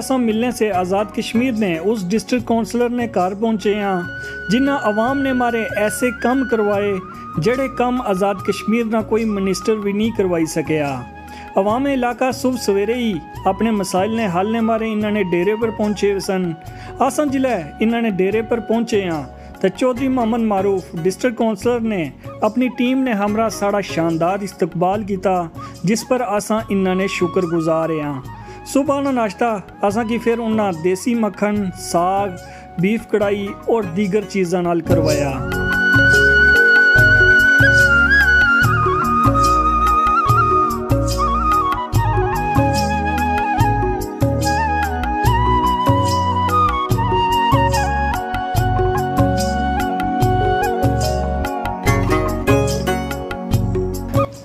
असां मिलने से आज़ाद कश्मीर ने उस डिस्ट्रिक्ट काउंसलर ने घर पहुँचे हाँ जिन्हें अवाम ने मारे ऐसे कम करवाए जेड़े कम आज़ाद कश्मीर ना कोई मिनिस्टर भी नहीं करवाई सकिया। अवाम इलाका सुबह सवेरे ही अपने मसाइल ने हल ने मारे इन्होंने डेरे पर पहुँचे सन। असां जिले इन्होंने डेरे पर पहुँचे हाँ तो चौधरी मोहम्मद मारूफ डिस्ट्रिक्ट काउंसलर ने अपनी टीम ने हमरा साड़ा शानदार इस्तकबाल किया जिस पर असां इन्होंने शुक्रगुजार हाँ। सुबह का नाश्ता असां की फिर उन्हें देसी मक्खन साग बीफ कढ़ाई और दीगर चीज़ों नाल करवाया।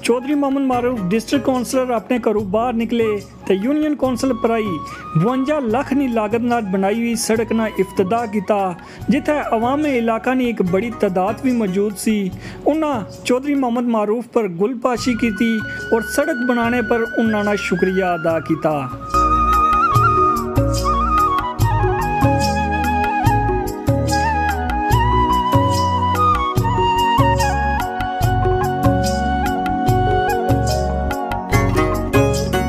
चौधरी मोहम्मद मारूफ डिस्ट्रिक्ट काउंसलर अपने घरों बाहर निकले तो यूनियन कौंसल पराई 52 लाख की लागत नाल बनाई हुई सड़क ना इफ्तदा किया जिथे अवाम इलाका की एक बड़ी तादाद भी मौजूद सी। उन्हें चौधरी मोहम्मद मारूफ पर गुलपाशी की और सड़क बनाने पर उन्होंने शुक्रिया अदा किया।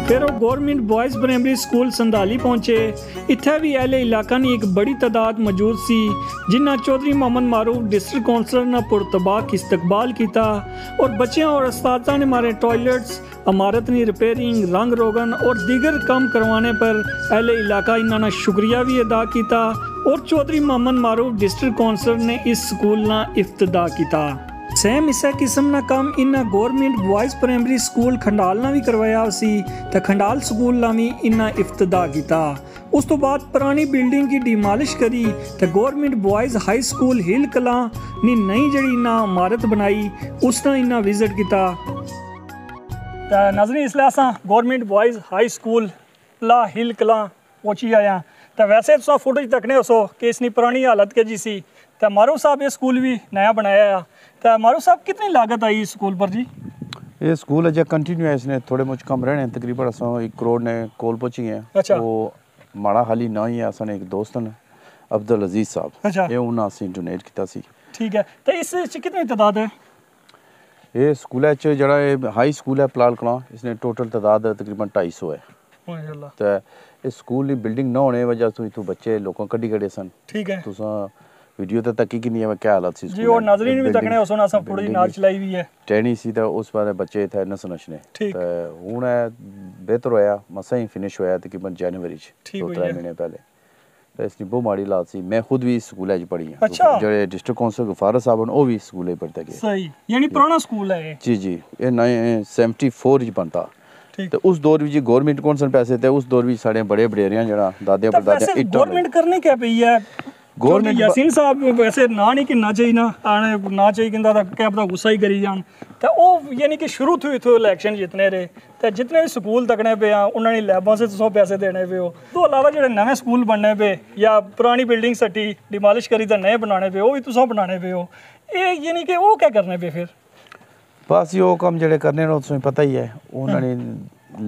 फिर वो गवर्नमेंट बॉयज़ प्राइमरी स्कूल संधाली पहुँचे। इत्थे भी अहले इलाका की एक बड़ी तादाद मौजूद सी जिन्हें चौधरी मोहम्मद मारूफ डिस्ट्रिक्ट काउंसलर ने पुरतबाक इस्तकबाल किया और बच्चों और उस्तादा ने मारे टॉयलेट्स इमारत की रिपेयरिंग रंग रोगन और दीगर काम करवाने पर अहले इलाका इन्होंने शुक्रिया भी अदा किया और चौधरी मोहम्मद मारूफ डिस्ट्रिक्ट काउंसलर ने इस स्कूल ना इफ्तदा किया। सेम इस किस्म का काम इन्हें गवर्नमेंट बॉयज़ प्राइमरी स्कूल खंडाल ना भी करवाया सी तो खंडाल स्कूल ना भी इन्हें इफ्तदा किया। उस तो बाद पुरानी बिल्डिंग की डिमालिश करी तो गवर्नमेंट बॉयज़ हाई स्कूल हिल कलां नी नई जड़ी इन्हें इमारत बनाई उसने इन्हें विजिट किया। नाज़रीन इसलिए असां गवर्नमेंट बॉयज़ हाई स्कूल ला हिल कलां पहुंची आया तो वैसे तुम फोटो तकने हो कि इसकी पुरानी हालत के जी सी तो मारूफ साहब ये स्कूल भी नया बनाया तो मारूफ साहब कितनी लागत आई इस स्कूल पर जी? ये स्कूल अजय कंटिन्यू है इसने थोड़े मुझ कम रहने हैं तकरीबन असां 1 करोड़ ने कोल पहुंची हैं। अच्छा। वो माड़ा हाली ना ही है असां एक दोस्त ने अब्दुल अजीज साहब। अच्छा। ये उन्हें असीं डोनेट किया सी। ठीक है तो इस कितनी तादाद है? ये स्कूल जरा हाई स्कूल है पलाल कलां इसने टोटल तादाद तकरीबन 250 है। माशाल्लाह। तो इस स्कूल की बिल्डिंग ना होने वजह तो इतों बच्चे लोगों कड्डी कड़े सन। ठीक है। तुसां वीडियो तो तक ही नहीं है क्या हालत सी जी और नाज़रीन भी तकने हो असां थोड़ी नाल चलाई हुई है टहनी सी तो उस बारे बच्चे थे नस नशने तो हुण बेहतर होया मसा ही फिनिश होया तकरीबन जनवरी 2-3 महीने पहले तो इसकी बहुत माड़ी हालत सी। मैं खुद भी स्कूल च पढ़ी हां। अच्छा। जो डिस्ट्रिक्ट काउंसिल गफारा साहब ने वो भी स्कूल पढ़ते गए। सही यानी पुराना स्कूल है ये? जी ये 74 च बनता तो उस दौर में गवर्नमेंट कौन पैसे थे उस दौर में साढ़े बड़े बड़ेरियां जरा दादे परदादे गवर्नमेंट करने क्या पई है गवर्नमेंट यासीन साहब वैसे ना नहीं किन्ना चाहिए ना आने ना चाहिए किंदा दा क्या पता गुस्सा ही करी जान तो वो यानी कि शुरू तो इथों इलेक्शन जितने रहे तो जितने भी स्कूल तकने पे आ उन्होंने लैबां से तुसों पैसे देने पे हो तो अलावा जो नवे स्कूल बनने पे या पुरानी बिल्डिंग सट्टी डिमालिश करी तो नए बनाने पे वो भी तुसों बनाने पे हो ये यानी कि वो क्या करने पे फिर बस ये कम जड़े करने तुम्हें पता ही है उन्होंने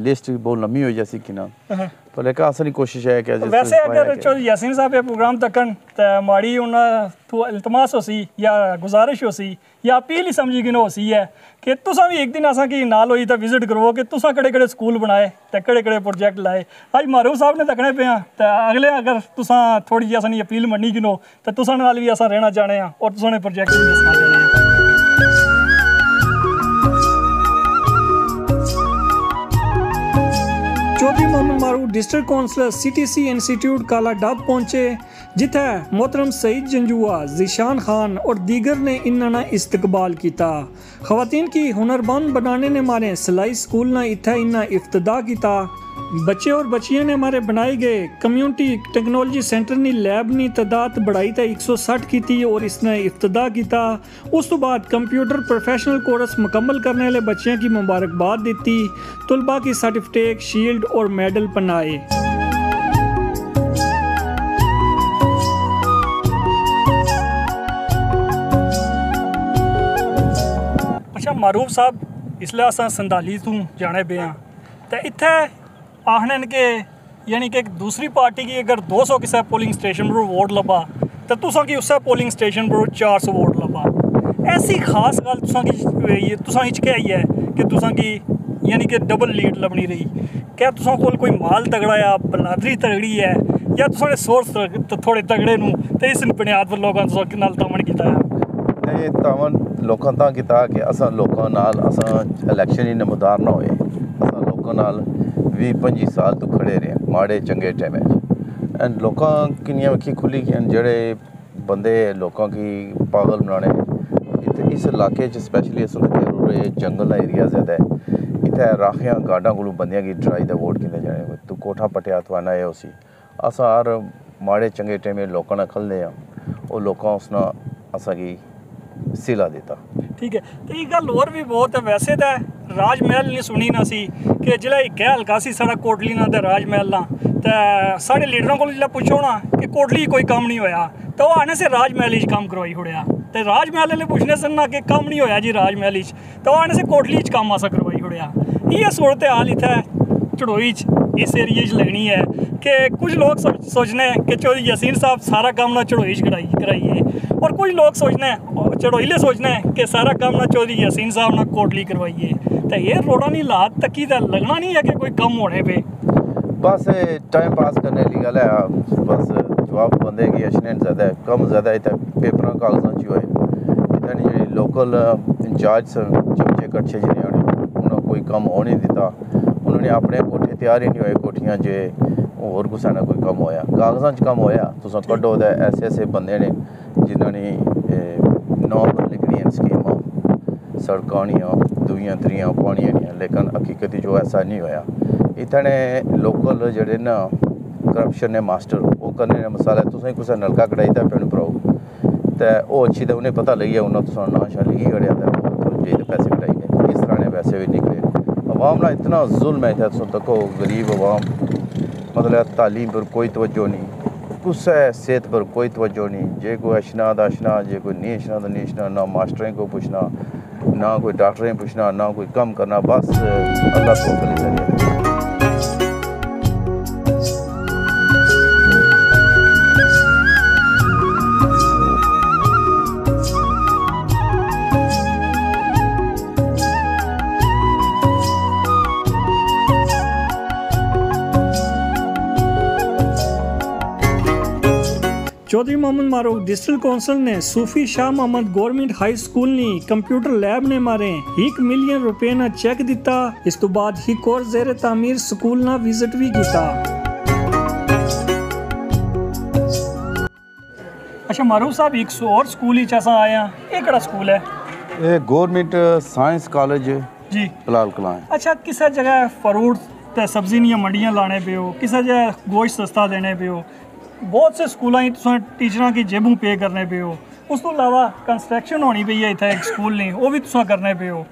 लिस्ट बहुत लंबी हो जैसी कि ना पर लेकिन असली कोशिश है कि वैसे अगर यासीन साहब ये प्रोग्राम तकन तो माड़ी उन्हें तो इल्तमास हो सी या गुजारिश हो सी या अपील ही समझी कि हो सी है कि तुसा भी एक दिन असा की नाल होई तो विजिट करो कि तुसा कड़े स्कूल बनाए तो कड़े प्रोजेक्ट लाए अज मारूफ साहब ने तकने पे हैं तो अगले अगर तुसा थोड़ी जी असानी अपील मन्नी कि तो तुसा नाल भी असा रहना चाहने हैं और तुसा ने प्रोजेक्ट भी दसना चाहने हैं। Chaudhary Mohammad Maroof district counsellor CTC institute काला डब पहुँचे जिथे मोहतरम सईद जंजुआ ज़ीशान खान और दीगर ने इन्होंने इस्तकबाल किया। ख़वातीन की हुनरमंद बनाने ने मारे सिलाई स्कूल ने इत्थे इन्हें इफ्तदा किया। बच्चे और बच्चियों ने हमारे बनाए गए कम्यूनिटी टेक्नोलॉजी सेंटर की लैब की तादाद बढ़ाई तो 160 की थी और इसने इफ्तदा किया। उस तो बाद कंप्यूटर प्रोफेशनल कोर्स मुकम्मल करने वाले बच्चों की मुबारकबाद दी, तुलबा की सर्टिफिकेट शील्ड और मेडल पहनाए। अच्छा मारूफ साहब इसलिए अस संधाली तू जाने पे हाँ तो इत्थे आखने के यानी कि दूसरी पार्टी की अगर 200 किसी पोलिंग स्टेशन पर वोट लब्भा तो तुसां की उस पोलिंग स्टेशन पर 400 वोट लब्भा। ऐसी खास गल तुसां हिच के आई है कि तुसां की यानी कि डबल लीड लभनी रही। क्या तुसां कोल कोई माल तगड़ा या बलादरी तगड़ी है या तुसां सोर्स थोड़े तगड़े नूं ते इस बुनियाद पर लोकां तुसां नाल तामन कीता है? नहीं, तामन लोकां तां कीता कि असां लोकां नाल असां इलैक्शन ही नमदार ना होए। असां लोकां नाल 20-25 साल तो खड़े रहे माड़े चंगे टाइम एंड लोकां किन्नियां अक्खीं खुली गई जेह्ड़े बंदे लोकां की पागल बनाने इत्थे इस इलाके च स्पैशली अस जंगल एरिया ज़्यादा है। इत्थे राखियां गार्डां कोलों बंदियां गी डराई दे वोट कीते जाने तू कोठा पट्टिया थवाना है उसी असां हर माड़े चंगे टाइम लोकां नाल खलदे आं और लोकां उस ना असां गी सिला दिता। ठीक है, तो ये गल होर भी बहुत है। वैसे तो राजमहल नहीं सुनी ना सी कि जिला एक हल्का सी साढ़ा कोटली ना ते राजमहल ना ते साढ़े लीडरों को जिला पूछो ना कि कोटली कोई कम नहीं होया तो वो आने से राजमहल ही काम करवाई छोड़िया। तो राजमहल वाले पूछने से ना कि कम नहीं होया जी राजमहल तो आने से कोटली काम आसा करवाई छोड़िया। ये सूरत हाल इतना चढ़ोई इस एरिए लगनी है कि कुछ लोग सोचने कि चौधरी यासीन साहब सारा काम ना चढ़ोई कराइए और कुछ लोग सोचने चढ़ोईले सोचने कि सारा काम ना चौधरी यासीन साहब ना कोटली करवाइए। तो ये रोड़ा नहीं लात तकी तो लगना नहीं है कि कोई कम होने पे बस टाइम पास करने की गल है। बस जवाब बंदे की अशने ज़्यादा है कम ज़्यादा इतने पेपर कागजां च होए इतनी जी लोकल इंचार्ज सन चमचे कट्ठे जिन्हें उन्होंने कोई कम होने दिता। उन्होंने अपने कोठे तैयार ही नहीं होए कोठियां जे होर कुसै ने कोई कम होया कागजां च कम होया तुसां कड्डो ते ऐसे बंदे ने जिन्होंने 9 लिखनियां स्कीमां सड़कां दुइयां त्रियां पानियां नहीं लेकिन हकीकत जो ऐसा नहीं होया। इतने लोकल जेह्ड़े ना करप्शन ने मास्टर वो करने ने मसाला तुसें कुसै नलका कढाई दा भैन भ्राओ ते ओह् अच्छी ते उन्हें पता लगी गया उन्हें तुसां नां शा लिखी कड़ेआ ते पैसे कढाई गए। इस तरह ने वैसे भी निकले अवाम ना इतना जुल्म है इत्थै तुस तको गरीब अवाम मतलब तालीम पर कोई तवज्जो नहीं कुसै सेहत पर कोई तवज्जो नहीं जे कोई अशना दा अशना जे कोई नहीं अशना दा नहीं अशना ना मास्टरें को पूछना ना कोई डॉक्टरें पूछना ना कोई कम करना बस अल्लाह तौफीक दे। चौधरी मोहम्मद मारूफ डिस्ट्रिक्ट कौंसल ने Sufi Shah Mohammad government high school नी कंप्यूटर लैब ने मारे 1 मिलियन रुपए ना चेक दिता। इस तो बाद ही कोर ज़ेरे तामीर स्कूल ना विजिट भी किया। अच्छा मारूफ साहब एक और स्कूल ही ऐसा आया ये कड़ा स्कूल है? ये गवर्नमेंट साइंस कॉलेज जी फिलहाल कलां है। अच्छा किस जगह फ्रूट ते सब्जी दियां मंडियां लाने पे हो किस जगह गोश्त सस्ता देने पे हो बहुत से स्कूलों टीचर की जेबू पे करने पे हो उस तो इलावा कंस्ट्रक्शन होनी पई है इतना एक स्कूल नहीं वो भी तुसा करने पे हो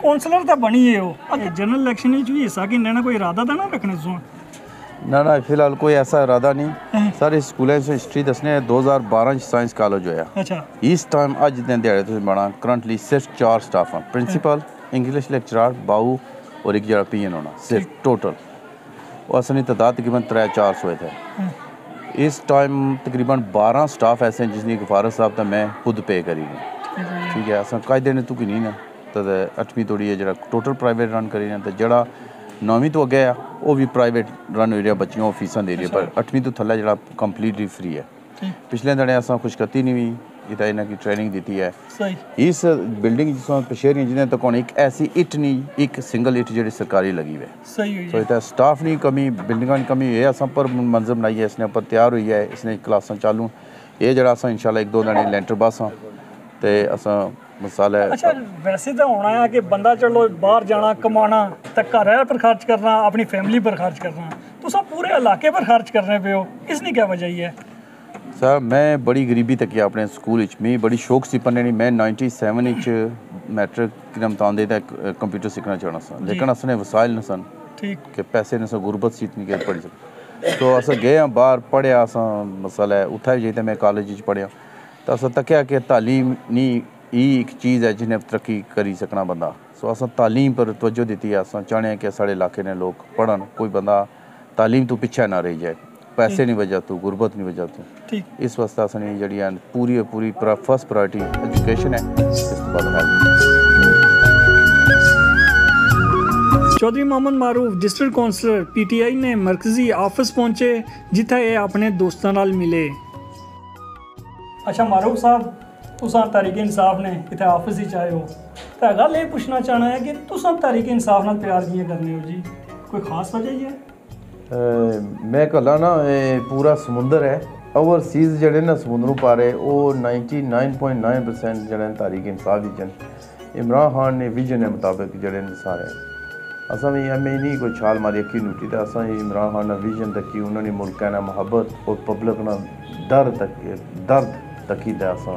कौंसलर तो बनी है हो जनरल इलैक्शन भी हिस्सा कि ना कोई इरादा था ना रखने तुसा? ना फिलहाल कोई ऐसा इरादा नहीं सारे स्कूलों से हिस्ट्री दसने 2012 साइंस कॉलेज होया। अच्छा इस टाइम अज दिन दिहाड़े तुसीं बना करंटली सिर्फ 4 स्टाफ हैं प्रिंसीपल इंग्लिश लेक्चरर बाऊ और एक जरा पीएन होना सिर्फ टोटल और असली तादाद तकरीबन 300-400 थे। इस टाइम तकरीबन 12 स्टाफ ऐसे हैं जिसकी गफारत साहब तो मैं खुद पे करी ठीक है अस कायदे ने तुकी नहीं ना तो 8वीं तोड़ी है जरा टोटल प्राइवेट रन करी तो जरा 9वीं तो अगे है वो भी प्राइवेट रन हो रहा बच्चियों फीसां दे रही है पर 8वीं तो थल्ले जरा कंप्लीटली फ्री है। पिछले दिनों अस खुशकती नहीं हुई इतना इन्हों की ट्रेनिंग दी है इस बिल्डिंग जिसमें पशेरियां जिन्हें तक एक ऐसी इट नहीं एक सिंगल इट जी सरकारी लगी हुई है। तो इतना स्टाफ नहीं कमी बिल्डिंगा की कमी है अस पर मंजर बनाई है इसने पर तैयार हुई है इसने क्लासा चालू ये जरा अस इंशाल्लाह 1-2 दिन लैंटर बस हाँ तो अस मसाला है। अच्छा वैसे तो होना है कि बंदा चलो बाहर जाना कमाना तो घर पर खर्च करना अपनी फैमिली पर खर्च करना तो सब पूरे इलाके पर खर्च करने पे हो इसकी क्या वजह है? सर मैं बड़ी गरीबी तक अपने स्कूल मैं बड़ी शौक सी पढ़ने मैं 97 मैट्रिक की इम्तहान दे कंप्यूटर सीखना चाहना सा लेकिन असने वसाइल न सन ठीक कि पैसे न गुरबत सी इतनी पढ़ी सक तो अस गए बाहर पढ़िया अस मसाला है उत्थे भी जाइए मैं कॉलेज पढ़िया तो अस तक्या कि तालीम नहीं एक चीज़ है जिन्हें तरक्की करी सकना बंदा सो अस तालीम पर तवज्जो दी है अस चाहने कि साढ़े इलाके ने लोग पढ़न कोई बंदा तालीम तो पिछे ना रही जाए, पैसे नहीं वजह तू, गुरबत नहीं वजह तू। ठीक, इस वास्ते असने जड़ी पूरी फर्स्ट प्रायोरिटी एजुकेशन है, इस तो बाद health. Chaudhary Mohammad Maroof district councillor PTI ने मरकजी ऑफिस पहुंचे जिथे ये अपने दोस्तों नाल मिले। अच्छा मारूफ साहब, तुसां तहरीक इंसाफ ने इतने ऑफिस ही आए हो, तो गल ये पूछना चाहना है कि तुसां तहरीक इंसाफ नाल प्यार कियां करने हो जी, कोई खास वजह ही है? मैं कहला ना पूरा समुंदर है, ओवरसीज़ जड़े ना समुंदरों पारे वो 99.9% जड़े तारीख इंसाफ ही इमरान खान ने विजन के मुताबिक जड़े सारे असा भी एम नहीं कोई छाल मारी अखी नूटी, तो असा इमरान खान ने विजन तकी, उन्होंने मुल्क ना मुहब्बत और पब्लिक ना दर्द तकी दा असा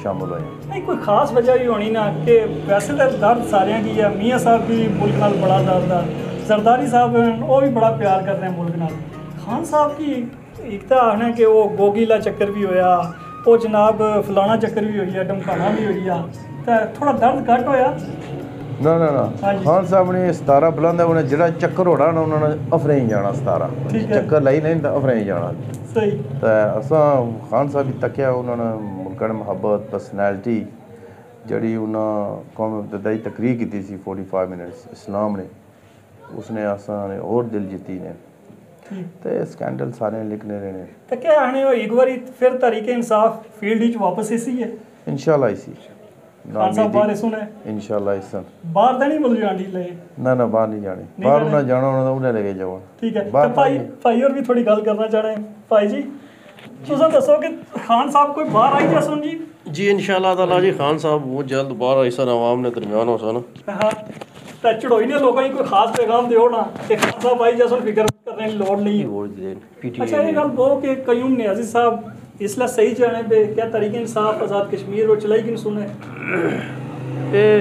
शामिल होए। नहीं कोई खास वजह ही होनी ना कि वैसे तो दर्द सारे की है, मियाँ साहब भी मुल्क नाल बड़ा दर्द है, सरदारी साहब वो भी बड़ा प्यार करते हैं मुल्क नाल। खान साहब की एक तो आखना कि वो गोगीला चक्कर भी होया, वो जनाब फलाना चक्कर भी होई है, डमकाना भी होई है, तो थोड़ा दर्द घट होया ना। खान साहब ने 17 बुलंद है, उन्हें जरा चक्कर होड़ा ना उन्होंने अफरे ही जाना 17 चक्कर लाई नहीं तो अफरे ही जाना सही। तो असा खान साहब भी तकिया, उन्होंने मुल्क ने मुहब्बत पर्सनैलिटी जड़ी उन्हें कौम इब्तदाई तकरीर की थी 45 मिनट्स इस्लाम ने, उसने असा ने और दिल जीती ने, तो स्कैंडल सारे लिखने रहने। तो क्या आने हो एक बार फिर तहरीक इंसाफ फील्ड ही वापस इसी है इंशाल्लाह इसी खान साहब बाहर सुने इंशाल्लाह इस बाहर तो नहीं बोल जानी ले ना बाहर नहीं जाने, बाहर ना जाना उन्हें लेके जाओ। ठीक है, तो भाई और भी थोड़ी गल करना चाह रहे हैं भाई जी, तुम दसो कि खान साहब कोई बाहर आई जा सुन जी इंशाल्लाह ताला जी खान साहब बहुत जल्द बाहर आई सन, आवाम ने दरमियान हो सन। हाँ तो चढ़ोई ने लोगों की कोई खास पैगाम दियो ना कि खान साहब आई जा सुन, फिक्र करने की लोड़ नहीं। अच्छा ये गल वो कि कयूम नियाज़ी साहब इसलिए सही जाने पे क्या तरीके इंसाफ आज़ाद कश्मीर और चलाई कि सुने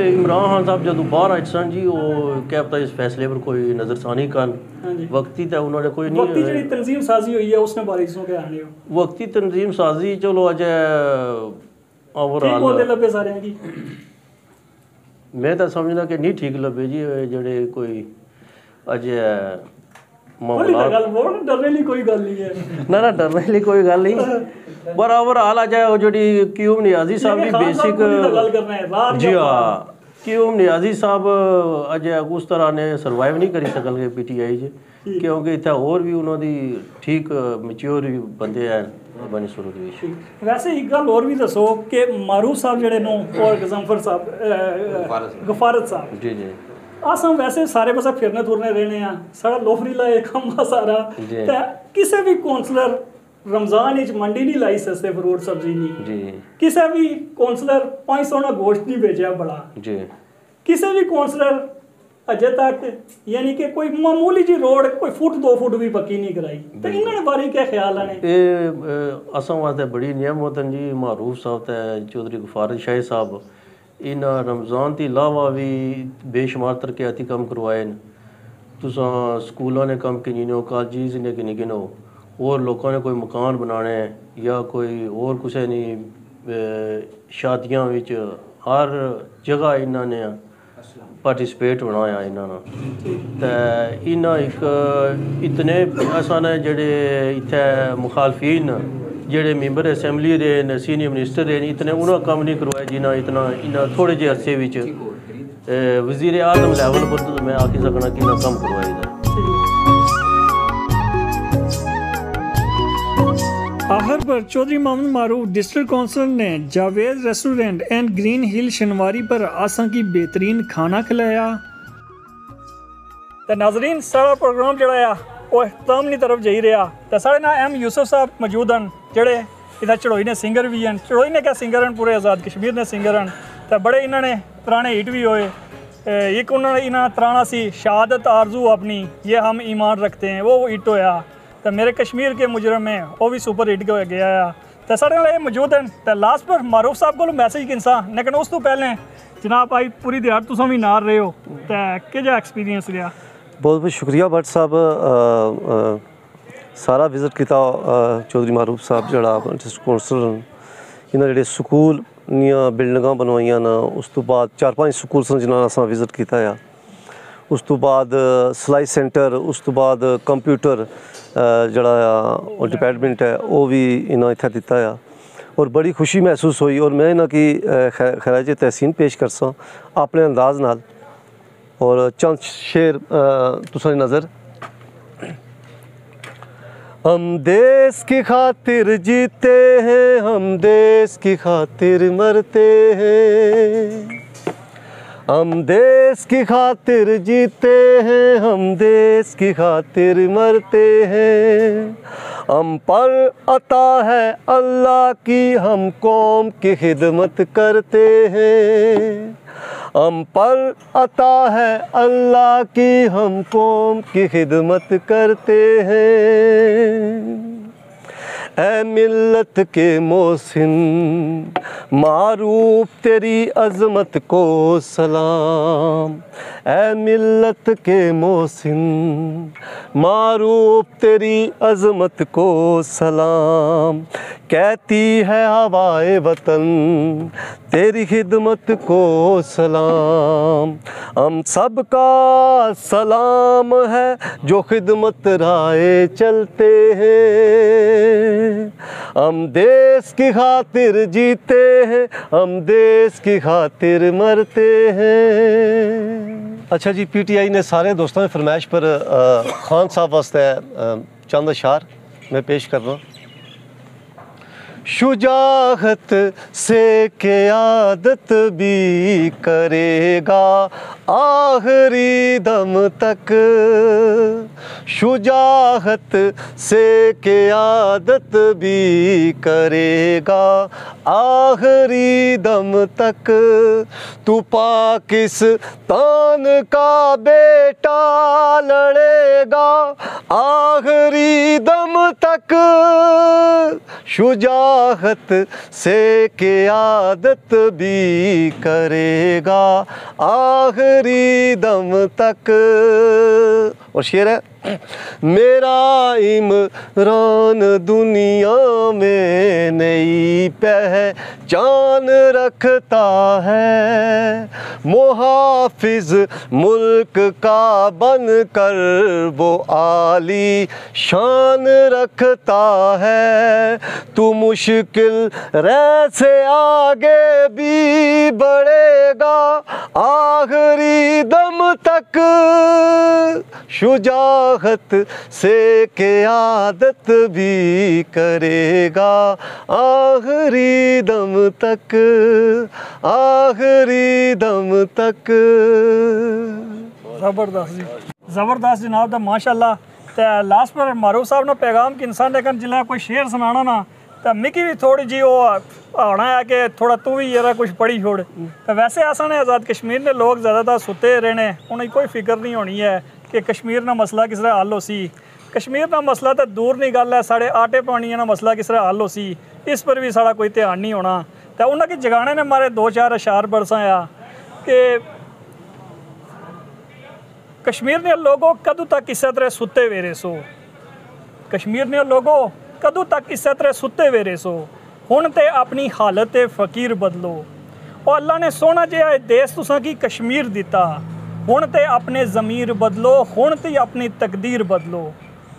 इमरान खान साहब जो बाहर आए सन जी, वो क्या पता इस फैसले पर कोई नज़रसानी कर वक्ती तो उन्होंने कोई नहीं वक्ती जी तंजीम साजी हुई है उसने बारे में क्या आने हो वक्ती तंजीम साजी चलो अज ओवरऑल लबे सारे की मैं तो समझना कि नहीं ठीक लबे जी, जेडे कोई अज डरने कोई गल नहीं है ना डरने कोई गल नहीं, पर ओवरऑल अज जी क्यूम नियाज़ी साहब की बेसिक जी हाँ क्यूम नियाज़ी साहब अज उस तरह ने सर्वाइव नहीं करी सकन PTI च, क्योंकि इतना और भी उन्होंने ठीक मैच्योर बंदे हैं बनी सूरत। वैसे एक गल और भी दसो कि मारूफ साहब जेडे नो और गजंफर साहब गफारत साहब जी अस वैसे सारे पासे फिरने तुरने रहने हैं, सारा लोफरीला एक कम सारा किसी भी कौंसलर रमजान मंडी नहीं लाई सस्ते फ्रूट सब्जी नहीं, किसी भी कौंसलर 500 ना गोश्त नहीं बेचा बड़ा जी, किसी भी कौंसलर अजे तक यानी कि कोई मामूली जी रोड कोई फुट 2 फुट भी पक्की नहीं कराई, तो इन्होंने बारे क्या ख्याल आने? असम वास्ते बड़ी नियमत जी मारूफ साहब ते चौधरी गफारत शाह साहब इन रमज़ान के अलावा भी बेशुमार तरक्याती कम करवाए न, तुसां स्कूलों ने कम गिनो, कॉलेज ने गिनो, और लोगों ने कोई मकान बनाने या कोई और कुछ नहीं शादियां विच हर जगह इन्होंने पार्टिसिपेट बनाया इन्होंने, तो इन्हें एक इतने असा ने जेडे इत्थे मुखालफीन जेडे मैंबर असैम्बली रहे सीनियर मिनिस्टर रहे इतने उन्होंने कम नहीं करवाए जिन्ना इतना इन्ना थोड़े जे अरसे विच वज़ीर आज़म लैवल पर तो मैं आखी सकना कि इन्ना कम करवाए दा। आखिर पर चौधरी मोहम्मद मारूफ डिस्ट्रिक्ट कौंसिल ने Javed restaurant and Green Hill शनवारी पर आसा की बेहतरीन खाना खिलाया। तो नाजरीन सारा प्रोग्राम जड़ा वो अख्ताम की तरफ जाई रहा, तो साढ़े ना M यूसुफ साहब मौजूद हैं जेडे इधर चढ़ोई ने सिंगर भी हैं, चढ़ोई ने क्या सिंगर हैं पूरे आज़ाद कश्मीर ने सिंगर हैं, तो बड़े इन्होंने पुराने हिट भी होए, एक उन्होंने इन्होंने तराना सी शहादत आरजू अपनी ये हम ईमान रखते हैं वो हिट होया, तो मेरे कश्मीर के मुजरम है वो भी सुपर हिट गया है, तो साढ़े नाल मौजूद हैं। तो लास्ट पर मारूफ साहब को मैसेज किसा, लेकिन उस तो पहले जनाब आई पूरी दिहाड़ तुम भी नाल रहे हो, तो क्या एक्सपीरियंस रहा? बहुत बहुत शुक्रिया भट्ट साहब, सारा विजिट किया चौधरी मारूफ साहब जड़ा डिस्ट्रिक्ट कौंसलर इन्हें जोड़े स्कूल बिल्डिंगा बनवाइया ना, उस तो बाद 4-5 स्कूल सन जिन्होंने असा विजिट किया, उस तो बाद सिलाई सेंटर, उस तो बाद कंप्यूटर जड़ा डिपार्टमेंट है वो भी इन्होंने इत्थे दिता आ और बड़ी खुशी महसूस हुई। और मैं इन्हों की खराज तहसीन पेश करसा अपने अंदाज नाल और चंद शेर तुसां दी नज़र। हम देश की खातिर जीते हैं, हम देश की खातिर मरते हैं, हम देश की खातिर जीते हैं, हम देश की खातिर मरते हैं। हम पर अता है अल्लाह की, हम कौम की खिदमत करते हैं। हम पर अता है अल्लाह की, हम कौम की खिदमत करते हैं। ऐ मिल्लत के मोहसिन मारूफ तेरी अज़मत को सलाम, ऐ मिल्लत के मोहसिन मारूफ तेरी अज़मत को सलाम। कहती है हवाए वतन तेरी खिदमत को सलाम। हम सबका सलाम है जो खिदमत राहे चलते हैं। हम देश की खातिर जीते हैं, हम देश की खातिर मरते हैं। अच्छा जी, PTI ने सारे दोस्तों की फरमाइश पर खान साहब वास्ते चंद अशार मैं पेश कर रहा हूँ। शुजाअत से क़यादत भी करेगा आखिरी दम तक, शुजाअत से क़यादत भी करेगा आखिरी दम तक। तू पाकिस्तान का बेटा लड़ेगा आखिरी दम तक, शुजाअत से क़यादत भी करेगा आखिरी दम तक। और शेर है, मेरा इमरान दुनिया में नई पहचान रखता है, मुहाफिज मुल्क का बन कर वो आली शान रखता है। तू मुश्किल रह से आगे भी बढ़ेगा आखिरी दम तक, शुजाअत से क़यादत भी करेगा आखिरी दम तक, आखिरी दम तक। ज़बरदस्त जी, ज़बरदस्त जनाब दा माशाअल्लाह। ते लास्ट पर मारूफ साहब ने पैगाम कि इंसान लेकिन जिला कोई शेर सुनाना ना तो मिकी भी थोड़ी जी वो आना है कि थोड़ा तू भी जरा कुछ पढ़ी छोड़। तो वैसे आसान है, आज़ाद कश्मीर ने लोग ज़्यादातर सुते रहने, उन्हें कोई फिक्र नहीं होनी है कि कश्मीर का मसला किस तरह हल हो सी। कश्मीर का मसला तो दूर नहीं गल है, साढ़े आटे पानी का मसला किस तरह हल हो सी, इस पर भी साड़ा कोई ध्यान नहीं होना। तो उन्होंने जगाने ने मारे 2-4 अशार बरसाया कि कश्मीर ने लोगों कदों तक इस तरह सुते वेरे सो, कश्मीर ने लोगों कदों तक इस तरह सुते वेरे सो, हुण ते अपनी हालत फ़कीर बदलो। और अल्लाह ने सोना जिहा देश तुसां की कश्मीर दिता, हुण ते अपने ज़मीर बदलो, हुण ते अपनी तकदीर बदलो।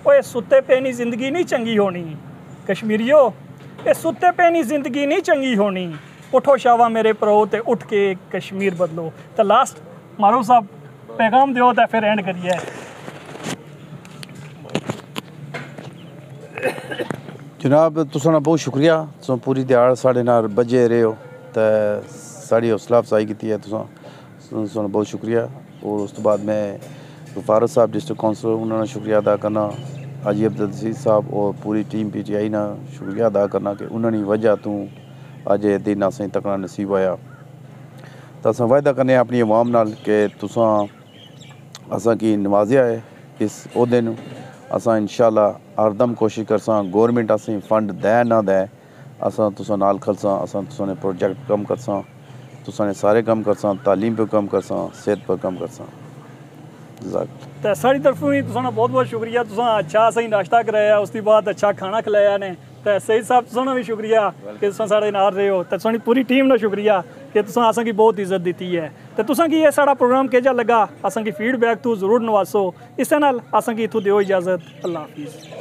ओए सुते पे नी जिंदगी नहीं चंगी होनी कश्मीरियो, ये सुते पे नी जिंदगी नहीं चंगी होनी, उठो शावा मेरे प्रो ते उठ के कश्मीर बदलो। तो लास्ट मारूफ साहब पैगाम दियो तो फिर एंड करिए। जनाब तुसां बहुत शुक्रिया, तुसां पूरी दिहाड़ साढ़े नाल बजे रहे हो तो साड़ी हौसला अफजाई की है, तुसां बहुत शुक्रिया। और उस तो बाद मैं गफारत साहब डिस्ट्रिक्ट काउंसलर उन्होंने शुक्रिया अदा करना, हाजी अब्दुल अजीज साहब और पूरी टीम PTI ना शुक्रिया अदा करना कि उन्होंने वजह तू अज ये दिन असें तकना नसीब होया। तो अस वायदा करने अपनी अवाम नाल कि तुसां असां की नवाजिया है इस ओहदे नूं, असां इंशाअल्लाह हरदम कोशिश करसां गौरमेंट असें फंड दै ना दै, असां तुसां नाल खलसां, असां तुसां ने प्रोजेक्ट कम करसां, तुसां ने सारे कम करसां, तालीम पे कम करसां, सेहत पर कम करसां। तो साड़ी तरफों ही तुसां बहुत बहुत शुक्रिया, तुसां अच्छा सही नाश्ता कराया, उसके बाद अच्छा खाना खिलाया ने। तो सही साहब तुसां भी शुक्रिया कि तुसां साढ़े नाल रहे हो। तो तुसां पूरी टीम ने शुक्रिया कि तुसां असां की बहुत इज्जत दी है। तो तुसां की ये साड़ा प्रोग्राम केजा लगा असां की फीडबैक तू जरूर नवासो। इस नाल असां की इत्थों दियो इजाज़त। अल्लाह हाफिज़।